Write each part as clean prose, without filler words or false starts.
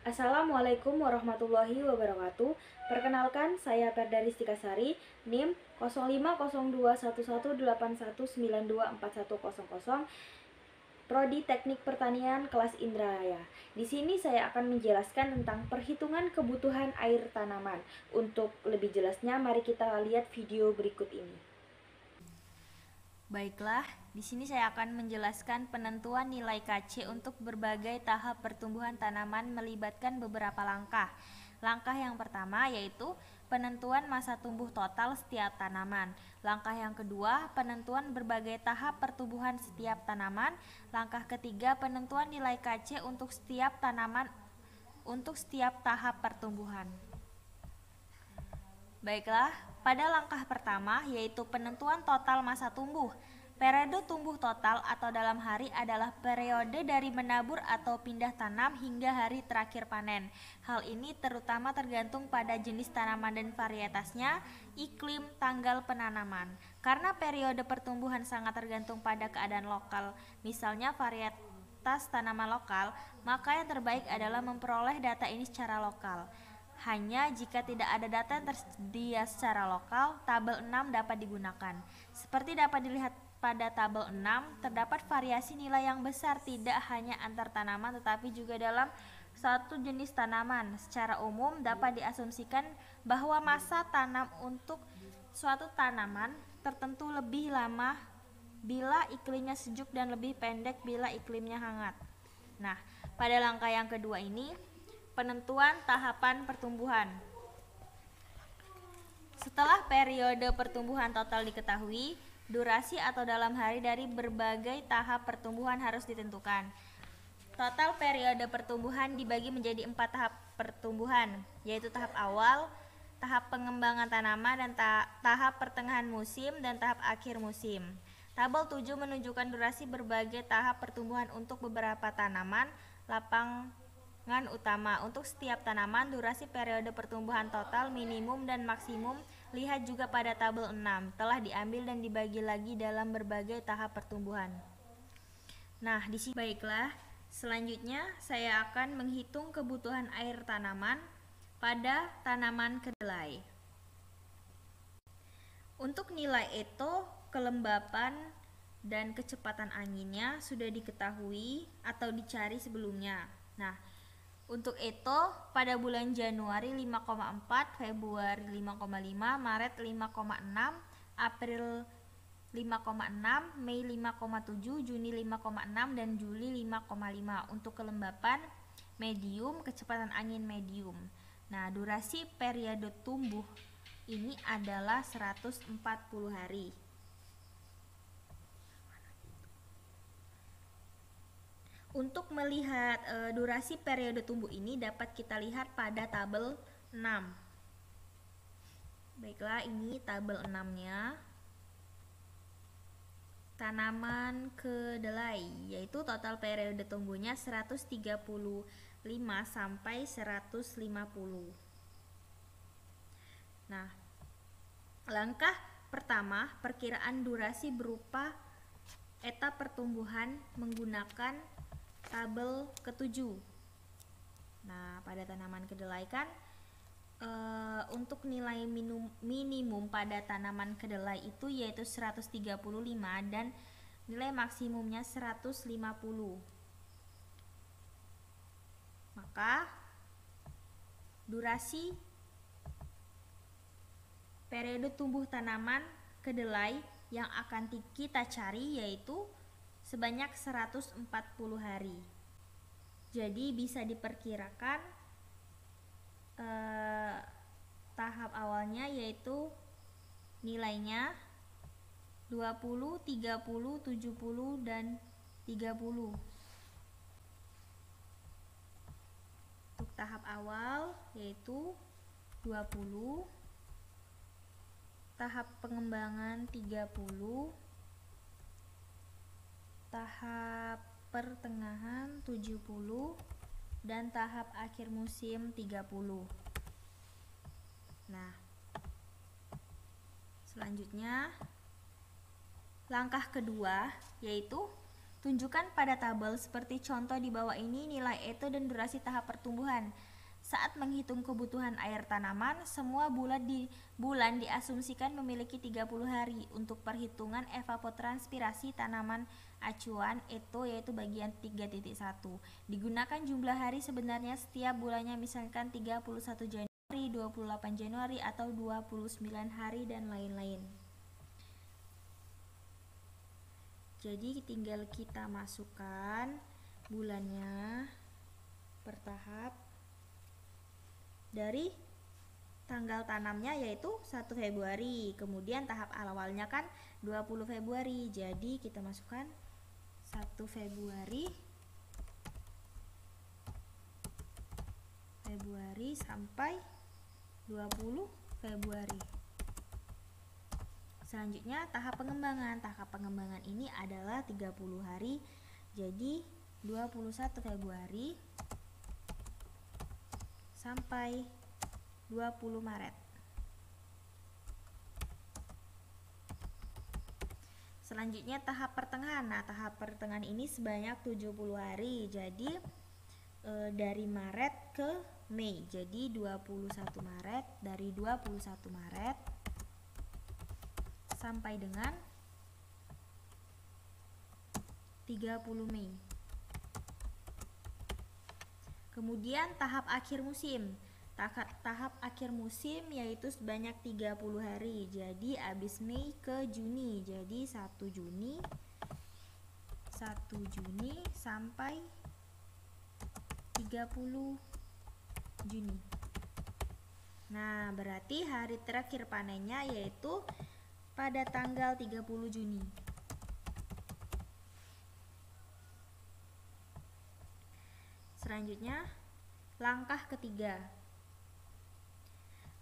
Assalamualaikum warahmatullahi wabarakatuh. Perkenalkan, saya Perda Ristikasari, NIM 0502118191924100, Prodi Teknik Pertanian kelas Indralaya. Di sini saya akan menjelaskan tentang perhitungan kebutuhan air tanaman. Untuk lebih jelasnya, mari kita lihat video berikut ini. Baiklah, di sini saya akan menjelaskan penentuan nilai KC untuk berbagai tahap pertumbuhan tanaman melibatkan beberapa langkah. Langkah yang pertama yaitu penentuan masa tumbuh total setiap tanaman. Langkah yang kedua, penentuan berbagai tahap pertumbuhan setiap tanaman. Langkah ketiga, penentuan nilai KC untuk setiap tanaman untuk setiap tahap pertumbuhan. Baiklah, pada langkah pertama yaitu penentuan total masa tumbuh. Periode tumbuh total atau dalam hari adalah periode dari menabur atau pindah tanam hingga hari terakhir panen. Hal ini terutama tergantung pada jenis tanaman dan varietasnya, iklim, tanggal penanaman. Karena periode pertumbuhan sangat tergantung pada keadaan lokal, misalnya varietas tanaman lokal, maka yang terbaik adalah memperoleh data ini secara lokal. Hanya jika tidak ada data yang tersedia secara lokal, tabel 6 dapat digunakan. Seperti dapat dilihat pada tabel 6, terdapat variasi nilai yang besar tidak hanya antar tanaman tetapi juga dalam satu jenis tanaman. Secara umum dapat diasumsikan bahwa masa tanam untuk suatu tanaman tertentu lebih lama bila iklimnya sejuk dan lebih pendek bila iklimnya hangat. Nah, pada langkah yang kedua ini, penentuan tahapan pertumbuhan. Setelah periode pertumbuhan total diketahui, durasi atau dalam hari dari berbagai tahap pertumbuhan harus ditentukan. Total periode pertumbuhan dibagi menjadi 4 tahap pertumbuhan, yaitu tahap awal, tahap pengembangan tanaman, dan tahap pertengahan musim, dan tahap akhir musim. Tabel 7 menunjukkan durasi berbagai tahap pertumbuhan untuk beberapa tanaman. Lapangan utama untuk setiap tanaman, durasi periode pertumbuhan total, minimum dan maksimum, lihat juga pada tabel 6, telah diambil dan dibagi lagi dalam berbagai tahap pertumbuhan. Nah, di sini baiklah, selanjutnya saya akan menghitung kebutuhan air tanaman pada tanaman kedelai. Untuk nilai Eto, kelembapan dan kecepatan anginnya sudah diketahui atau dicari sebelumnya. Nah, untuk Eto pada bulan Januari 5,4, Februari 5,5, Maret 5,6, April 5,6, Mei 5,7, Juni 5,6, dan Juli 5,5. Untuk kelembapan medium, kecepatan angin medium. Nah, durasi periode tumbuh ini adalah 140 hari. Untuk melihat durasi periode tumbuh ini dapat kita lihat pada tabel 6. Baiklah, ini tabel 6-nya. Tanaman kedelai, yaitu total periode tumbuhnya 135 sampai 150. Nah, langkah pertama, perkiraan durasi berupa etap pertumbuhan menggunakan tabel ke-7. Nah, pada tanaman kedelai kan untuk nilai minimum pada tanaman kedelai itu yaitu 135 dan nilai maksimumnya 150. Maka durasi periode tumbuh tanaman kedelai yang akan kita cari yaitu sebanyak 140 hari. Jadi bisa diperkirakan tahap awalnya yaitu nilainya 20, 30, 70, dan 30. Untuk tahap awal yaitu 20, tahap pengembangan 30, tahap pertengahan 70, dan tahap akhir musim 30. Nah, selanjutnya langkah kedua yaitu Tunjukkan pada tabel seperti contoh di bawah ini nilai ETO dan durasi tahap pertumbuhan. Saat menghitung kebutuhan air tanaman, semua bulan diasumsikan memiliki 30 hari. Untuk perhitungan evapotranspirasi tanaman acuan ETO yaitu bagian 3.1. Digunakan jumlah hari sebenarnya setiap bulannya, misalkan 31 Januari, 28 Januari atau 29 hari dan lain-lain. Jadi tinggal kita masukkan bulannya per tahap dari tanggal tanamnya yaitu 1 Februari. Kemudian tahap awalnya kan 20 Februari. Jadi kita masukkan 1 Februari sampai 20 Februari. Selanjutnya tahap pengembangan. Tahap pengembangan ini adalah 30 hari. Jadi 21 Februari sampai 20 Maret. Selanjutnya tahap pertengahan. Nah, tahap pertengahan ini sebanyak 70 hari. Jadi dari Maret ke Mei. Jadi 21 Maret, dari 21 Maret sampai dengan 30 Mei. Kemudian tahap akhir musim. Tahap akhir musim yaitu sebanyak 30 hari. Jadi habis Mei ke Juni. Jadi 1 Juni sampai 30 Juni. Nah, berarti hari terakhir panennya yaitu pada tanggal 30 Juni. Selanjutnya, langkah ketiga.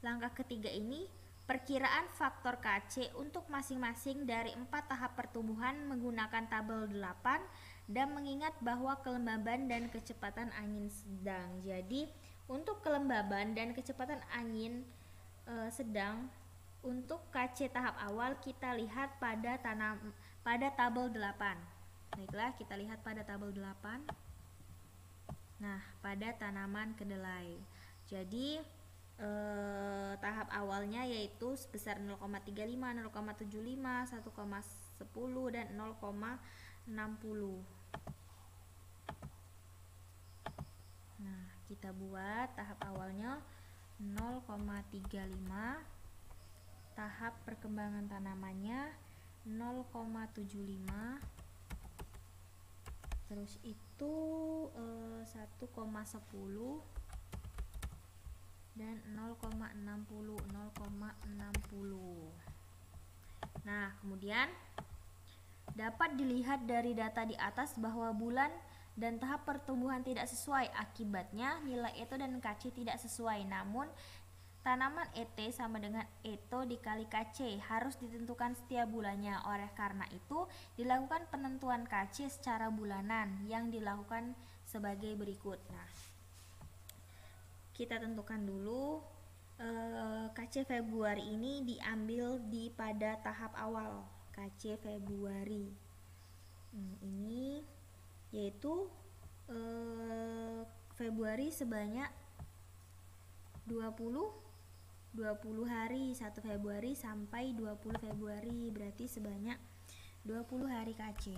Langkah ketiga ini perkiraan faktor KC untuk masing-masing dari 4 tahap pertumbuhan menggunakan tabel 8 dan mengingat bahwa kelembaban dan kecepatan angin sedang. Jadi, untuk kelembaban dan kecepatan angin sedang untuk KC tahap awal kita lihat pada tabel 8. Baiklah, kita lihat pada tabel 8. Nah, pada tanaman kedelai. Jadi tahap awalnya yaitu sebesar 0,35, 0,75, 1,10 dan 0,60. Nah, kita buat tahap awalnya 0,35, tahap perkembangan tanamannya 0,75, terus itu 1,10 dan 0,60. Nah, kemudian dapat dilihat dari data di atas bahwa bulan dan tahap pertumbuhan tidak sesuai. Akibatnya nilai ETO dan KC tidak sesuai. Namun tanaman ET sama dengan ETO dikali KC harus ditentukan setiap bulannya. Oleh karena itu dilakukan penentuan KC secara bulanan yang dilakukan sebagai berikut. Nah, kita tentukan dulu KC Februari ini diambil pada tahap awal. KC Februari ini yaitu Februari sebanyak 20 hari, 1 Februari sampai 20 Februari, berarti sebanyak 20 hari KC.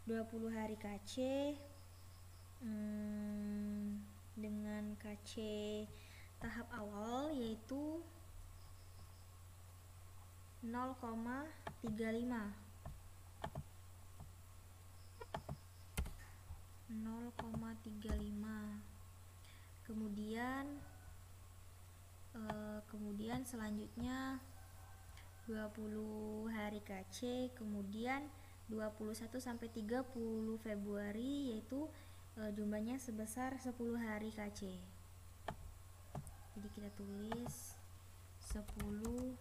20 hari KC dengan KC tahap awal yaitu 0,35. Kemudian selanjutnya 20 hari KC, kemudian 21 sampai 30 Februari yaitu jumlahnya sebesar 10 hari KC. Jadi kita tulis 10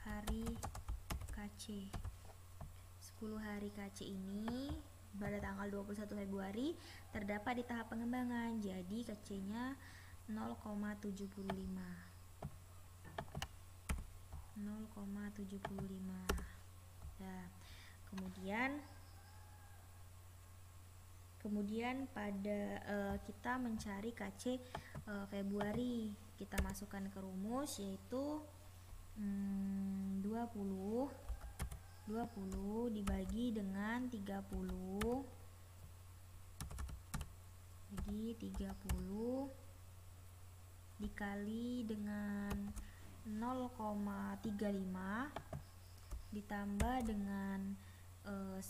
hari KC. 10 hari KC ini pada tanggal 21 Februari terdapat di tahap pengembangan. Jadi KC-nya 0,75. Ya, kemudian pada kita mencari KC Februari, kita masukkan ke rumus yaitu 20 dibagi dengan 30 dikali dengan 0,35 ditambah dengan 10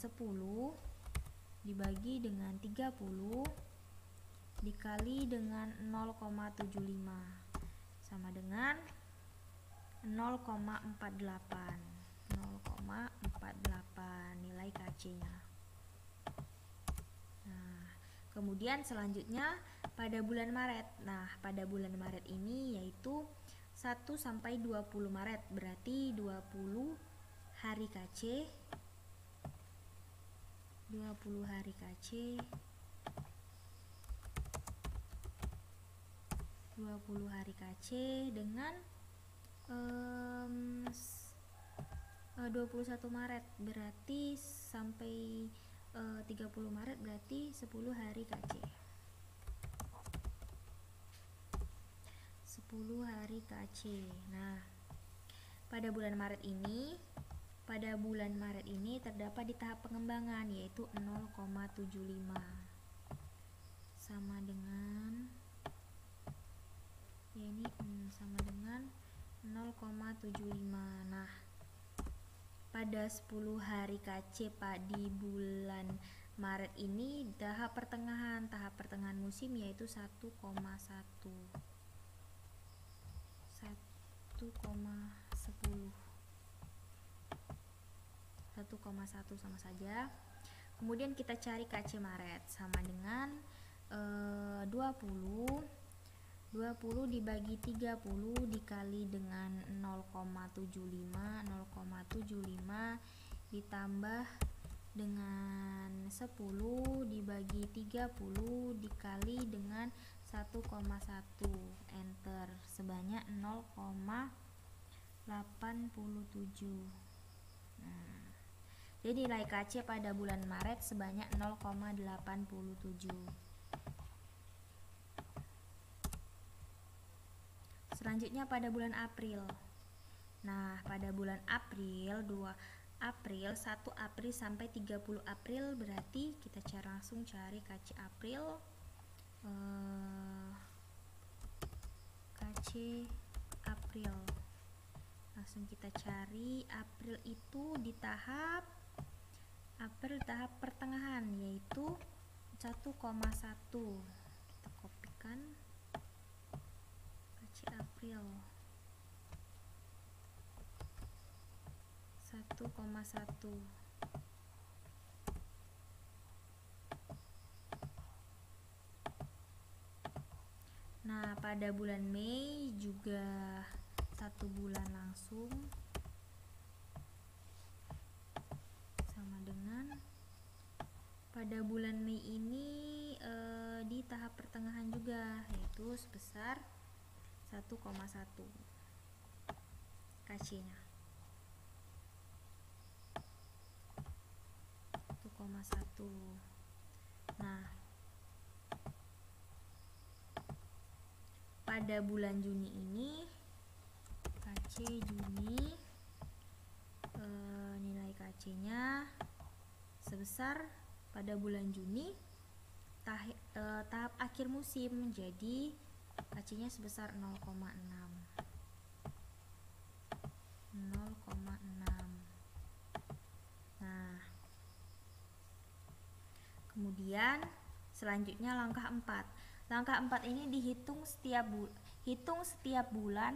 dibagi dengan 30 dikali dengan 0,75 sama dengan 0,48 nilai KC-nya. Nah, kemudian selanjutnya pada bulan Maret. Nah, pada bulan Maret ini yaitu 1 sampai 20 Maret, berarti 20 hari KC. 20 hari KC 20 hari KC dengan 21 Maret berarti sampai 30 Maret berarti 10 hari KC. 10 hari KC. Nah, pada bulan Maret ini terdapat di tahap pengembangan yaitu 0,75 sama dengan sama dengan 0,75. Nah, pada 10 hari KC di bulan Maret ini tahap pertengahan musim yaitu 1,1 sama saja. Kemudian kita cari KC Maret sama dengan 20 dibagi 30 dikali dengan 0,75 ditambah dengan 10 dibagi 30 dikali dengan 1,1 enter sebanyak 0,87. Jadi nilai KC pada bulan Maret sebanyak 0,87. Selanjutnya pada bulan April. Nah, pada bulan April 1 April sampai 30 April berarti kita langsung cari KC April. KC April. Langsung kita cari April itu di tahap pertengahan yaitu 1,1. Kita kopikan KC April 1,1. Nah, pada bulan Mei juga 1 bulan langsung sama dengan pada bulan Mei ini di tahap pertengahan juga yaitu sebesar 1,1 KC-nya 1,1. Nah, pada bulan Juni ini KC Juni nilai KC-nya sebesar pada bulan Juni tahap akhir musim, jadi KC-nya sebesar 0,6. Nah, kemudian selanjutnya langkah 4. Langkah 4 ini dihitung setiap bulan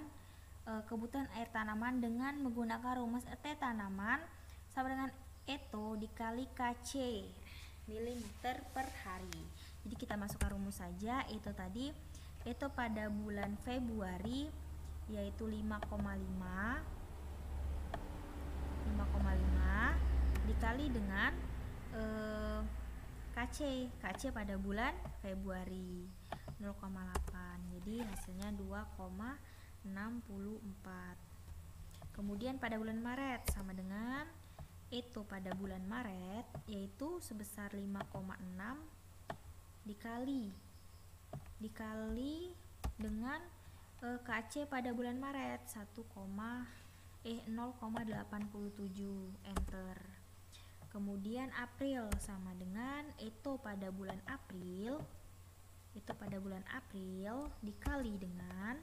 kebutuhan air tanaman dengan menggunakan rumus ET tanaman sama dengan ETO dikali KC milimeter per hari. Jadi kita masukkan rumus saja. Itu tadi ETO pada bulan Februari yaitu 5,5 dikali dengan KC pada bulan Februari 0,8. Jadi hasilnya 2,64. Kemudian pada bulan Maret sama dengan itu pada bulan Maret yaitu sebesar 5,6 dikali dengan KC pada bulan Maret 0,87 enter. Kemudian April sama dengan itu pada bulan April dikali dengan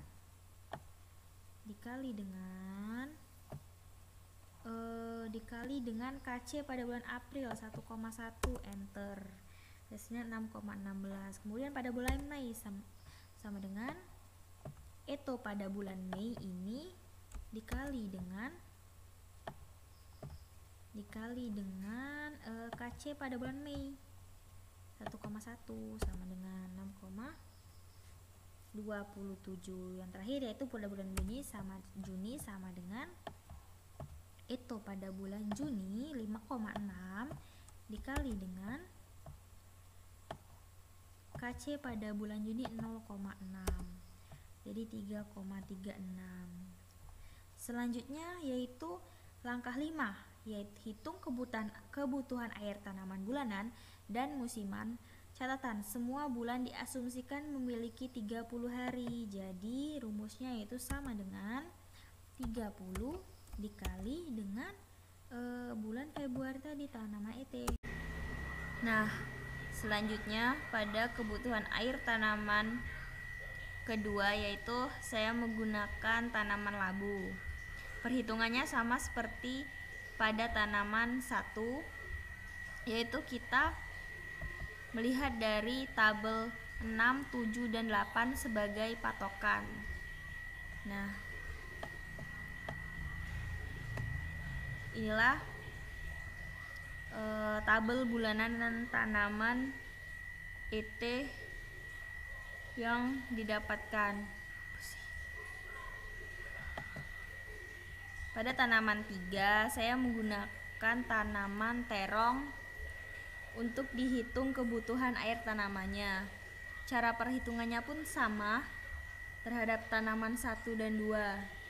KC pada bulan April 1,1 enter. Hasilnya 6,16. Kemudian pada bulan Mei sama dengan itu pada bulan Mei ini dikali dengan KC pada bulan Mei 1,1 sama dengan 6,27. Yang terakhir yaitu pada bulan Juni sama dengan itu pada bulan Juni 5,6 dikali dengan KC pada bulan Juni 0,6, jadi 3,36. Selanjutnya yaitu langkah 5, yaitu hitung kebutuhan air tanaman bulanan dan musiman. Catatan, semua bulan diasumsikan memiliki 30 hari. Jadi rumusnya yaitu sama dengan 30 dikali dengan bulan Februari tadi tanaman ET. Nah, selanjutnya pada kebutuhan air tanaman kedua yaitu saya menggunakan tanaman labu. Perhitungannya sama seperti pada tanaman 1, yaitu kita melihat dari tabel 6, 7, dan 8 sebagai patokan. Nah, inilah tabel bulanan dan tanaman ET yang didapatkan. Pada tanaman 3 saya menggunakan tanaman terong untuk dihitung kebutuhan air tanamannya. Cara perhitungannya pun sama terhadap tanaman 1 dan 2.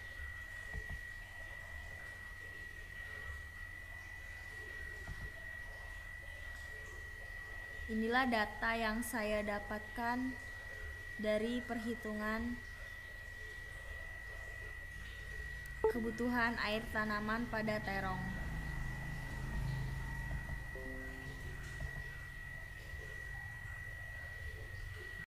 Inilah data yang saya dapatkan dari perhitungan kebutuhan air tanaman pada terong.